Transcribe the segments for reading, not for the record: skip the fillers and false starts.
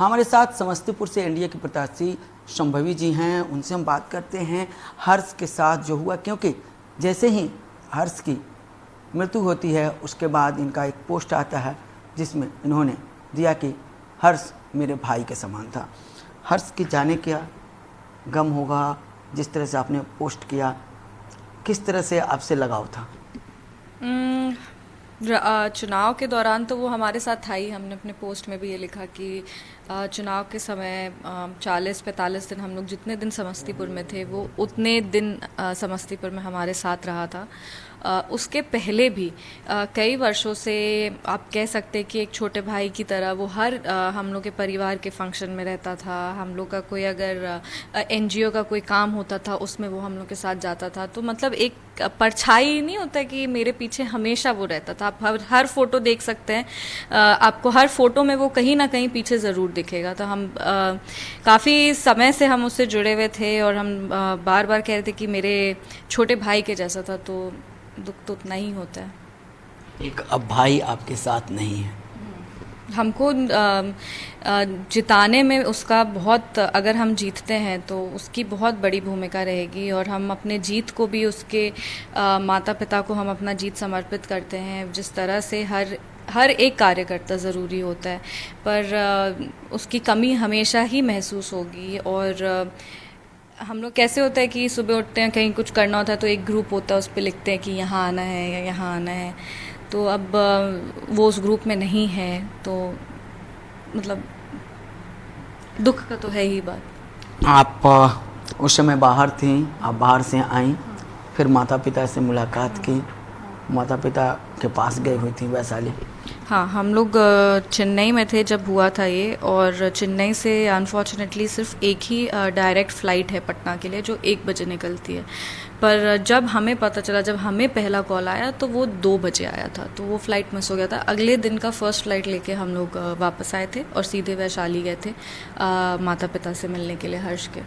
हमारे साथ समस्तीपुर से एनडीए के प्रत्याशी संभवी जी हैं, उनसे हम बात करते हैं हर्ष के साथ जो हुआ, क्योंकि जैसे ही हर्ष की मृत्यु होती है उसके बाद इनका एक पोस्ट आता है जिसमें इन्होंने दिया कि हर्ष मेरे भाई के समान था। हर्ष के जाने का गम होगा, जिस तरह से आपने पोस्ट किया, किस तरह से आपसे लगाव था? चुनाव के दौरान तो वो हमारे साथ था ही। हमने अपने पोस्ट में भी ये लिखा कि चुनाव के समय 40-45 दिन हम लोग जितने दिन समस्तीपुर में थे वो उतने दिन समस्तीपुर में हमारे साथ रहा था। उसके पहले भी कई वर्षों से आप कह सकते हैं कि एक छोटे भाई की तरह वो हर हम लोग के परिवार के फंक्शन में रहता था। हम लोग का कोई अगर एनजीओ का कोई काम होता था उसमें वो हम लोग के साथ जाता था। तो मतलब एक परछाई नहीं होता कि मेरे पीछे हमेशा वो रहता था। आप हर फोटो देख सकते हैं, आपको हर फोटो में वो कहीं ना कहीं पीछे ज़रूर दिखेगा। तो हम काफ़ी समय से हम उससे जुड़े हुए थे और हम बार बार कह रहे थे कि मेरे छोटे भाई के जैसा था। तो दुख तो उतना ही होता है। एक अब भाई आपके साथ नहीं है, हमको जिताने में उसका बहुत, अगर हम जीतते हैं तो उसकी बहुत बड़ी भूमिका रहेगी और हम अपने जीत को भी उसके माता पिता को हम अपना जीत समर्पित करते हैं। जिस तरह से हर एक कार्यकर्ता ज़रूरी होता है, पर उसकी कमी हमेशा ही महसूस होगी। और हम लोग कैसे होता है कि सुबह उठते हैं, कहीं कुछ करना होता है तो एक ग्रुप होता है, उस पर लिखते हैं कि यहाँ आना है या यहाँ आना है। तो अब वो उस ग्रुप में नहीं है तो मतलब दुख का तो है ही बात। आप उस समय बाहर थी, आप बाहर से आई, फिर माता पिता से मुलाकात की, माता पिता के पास गई हुई थी वैशाली? हाँ, हम लोग चेन्नई में थे जब हुआ था ये, और चेन्नई से अनफॉर्चुनेटली सिर्फ एक ही डायरेक्ट फ़्लाइट है पटना के लिए जो 1 बजे निकलती है। पर जब हमें पता चला, जब हमें पहला कॉल आया तो वो 2 बजे आया था, तो वो फ़्लाइट मिस हो गया था। अगले दिन का फ़र्स्ट फ़्लाइट लेके हम लोग वापस आए थे और सीधे वैशाली गए थे माता पिता से मिलने के लिए हर्ष के।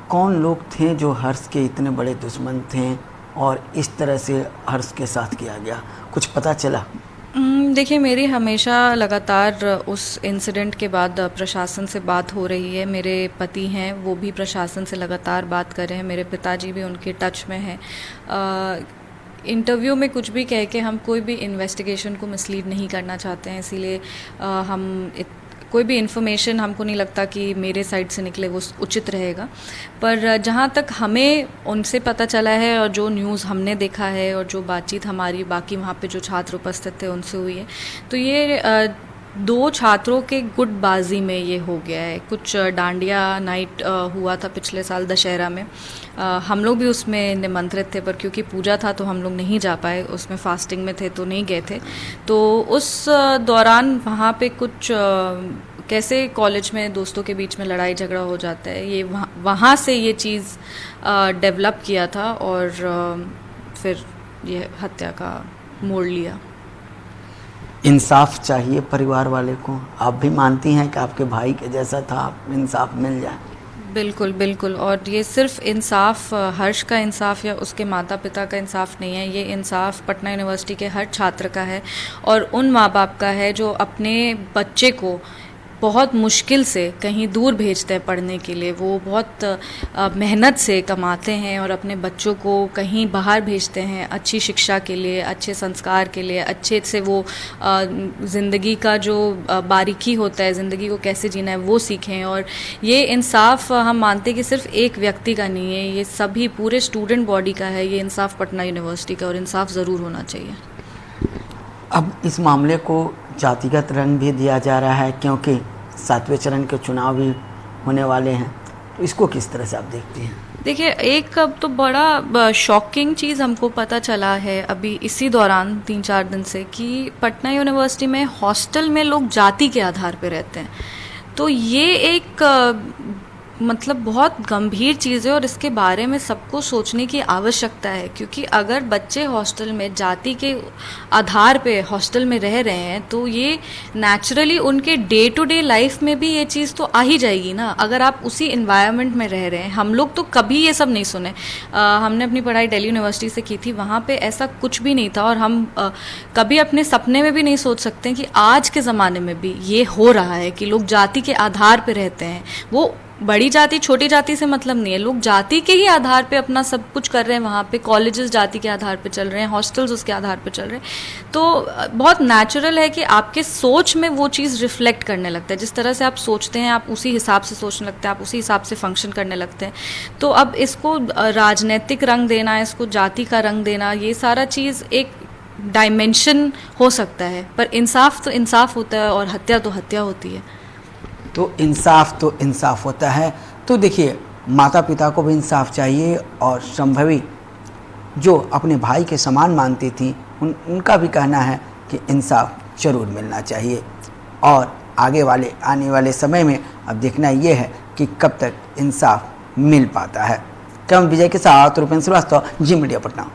कौन लोग थे जो हर्ष के इतने बड़े दुश्मन थे और इस तरह से हर्ष के साथ किया गया, कुछ पता चला? देखिए, मेरी हमेशा लगातार उस इंसिडेंट के बाद प्रशासन से बात हो रही है। मेरे पति हैं, वो भी प्रशासन से लगातार बात कर रहे हैं। मेरे पिताजी भी उनके टच में हैं। इंटरव्यू में कुछ भी कह के हम कोई भी इन्वेस्टिगेशन को मिसलीड नहीं करना चाहते हैं, इसीलिए हम कोई भी इन्फॉर्मेशन हमको नहीं लगता कि मेरे साइड से निकले वो उचित रहेगा। पर जहाँ तक हमें उनसे पता चला है और जो न्यूज़ हमने देखा है और जो बातचीत हमारी बाकी वहाँ पे जो छात्र उपस्थित थे उनसे हुई है, तो ये 2 छात्रों के गुटबाजी में ये हो गया है। कुछ डांडिया नाइट हुआ था पिछले साल दशहरा में, हम लोग भी उसमें निमंत्रित थे, पर क्योंकि पूजा था तो हम लोग नहीं जा पाए, उसमें फास्टिंग में थे तो नहीं गए थे। तो उस दौरान वहाँ पे कुछ कैसे कॉलेज में दोस्तों के बीच में लड़ाई झगड़ा हो जाता है, ये वहाँ से ये चीज़ डेवलप किया था और फिर ये हत्या का मोड़ लिया। इंसाफ चाहिए परिवार वाले को। आप भी मानती हैं कि आपके भाई के जैसा था, इंसाफ मिल जाए? बिल्कुल बिल्कुल। और ये सिर्फ इंसाफ हर्ष का इंसाफ या उसके माता पिता का इंसाफ नहीं है, ये इंसाफ पटना यूनिवर्सिटी के हर छात्र का है और उन माँ बाप का है जो अपने बच्चे को बहुत मुश्किल से कहीं दूर भेजते हैं पढ़ने के लिए। वो बहुत मेहनत से कमाते हैं और अपने बच्चों को कहीं बाहर भेजते हैं अच्छी शिक्षा के लिए, अच्छे संस्कार के लिए, अच्छे से वो ज़िंदगी का जो बारीकी होता है, ज़िंदगी को कैसे जीना है वो सीखें। और ये इंसाफ हम मानते हैं कि सिर्फ एक व्यक्ति का नहीं है, ये सभी पूरे स्टूडेंट बॉडी का है। ये इंसाफ पटना यूनिवर्सिटी का, और इंसाफ ज़रूर होना चाहिए। अब इस मामले को जातिगत रंग भी दिया जा रहा है, क्योंकि 7वें चरण के चुनाव भी होने वाले हैं, तो इसको किस तरह से आप देखती हैं? देखिए, एक अब तो बड़ा शॉकिंग चीज़ हमको पता चला है अभी इसी दौरान 3-4 दिन से कि पटना यूनिवर्सिटी में हॉस्टल में लोग जाति के आधार पर रहते हैं। तो ये एक मतलब बहुत गंभीर चीज़ है और इसके बारे में सबको सोचने की आवश्यकता है, क्योंकि अगर बच्चे हॉस्टल में जाति के आधार पे हॉस्टल में रह रहे हैं तो ये नेचुरली उनके डे टू डे लाइफ में भी ये चीज़ तो आ ही जाएगी ना। अगर आप उसी इन्वायरमेंट में रह रहे हैं, हम लोग तो कभी ये सब नहीं सुने। हमने अपनी पढ़ाई दिल्ली यूनिवर्सिटी से की थी, वहाँ पे ऐसा कुछ भी नहीं था और हम कभी अपने सपने में भी नहीं सोच सकते कि आज के ज़माने में भी ये हो रहा है कि लोग जाति के आधार पे रहते हैं। वो बड़ी जाति छोटी जाति से मतलब नहीं है, लोग जाति के ही आधार पे अपना सब कुछ कर रहे हैं। वहाँ पे कॉलेजेस जाति के आधार पे चल रहे हैं, हॉस्टल्स उसके आधार पे चल रहे हैं। तो बहुत नेचुरल है कि आपके सोच में वो चीज़ रिफ्लेक्ट करने लगता है। जिस तरह से आप सोचते हैं आप उसी हिसाब से सोचने लगते हैं, आप उसी हिसाब से फंक्शन करने लगते हैं। तो अब इसको राजनीतिक रंग देना, इसको जाति का रंग देना, ये सारा चीज़ एक डायमेंशन हो सकता है, पर इंसाफ तो इंसाफ होता है और हत्या तो हत्या होती है। तो इंसाफ होता है। तो देखिए, माता पिता को भी इंसाफ चाहिए और संभवी जो अपने भाई के समान मानती थी उनका भी कहना है कि इंसाफ जरूर मिलना चाहिए। और आने वाले समय में अब देखना ये है कि कब तक इंसाफ मिल पाता है। कम विजय के साथ रूपेंद्र श्रीवास्तव, जी मीडिया पटना।